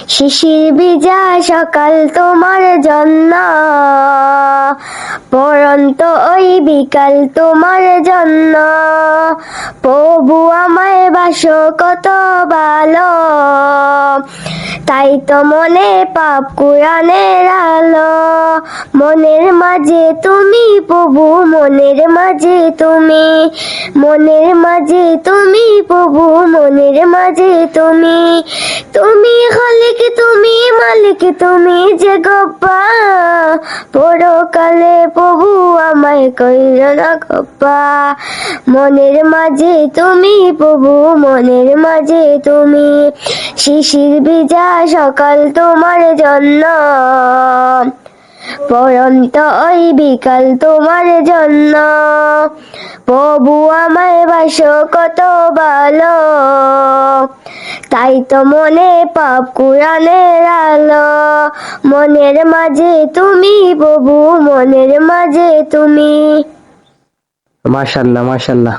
শিশির ভিজা সকাল তোমার জন্য, পড়ন্ত ওই বিকাল তোমার জন্য। প্রভু আমায় বাসো কত ভালো, তাই তো মনে পাপ কুরআনের আলো। মনের মাঝে তুমি প্রভু, মনের মাঝে তুমি, মনের মাঝে তুমি প্রভু, মনের মাঝে তুমি। তুমি খালিক, তুমি মালিক, তুমি যে গব্বার, পরকালে প্রভু আমায় কইরো না গপ্পা। মনের মাঝে তুমি প্রভু, মনের মাঝে তুমি, শিশির ভিজা সকাল তোমার জন্য, পড়ন্ত ওই বিকাল তোমার জন্য। প্রভু আমায় বাসো কত ভালো, তাই তো মনে পাপ কুরআনের আলো। মনের মাঝে তুমি প্রভু, মনের মাঝে তুমি। মাশাআল্লাহ মাশাআল্লাহ।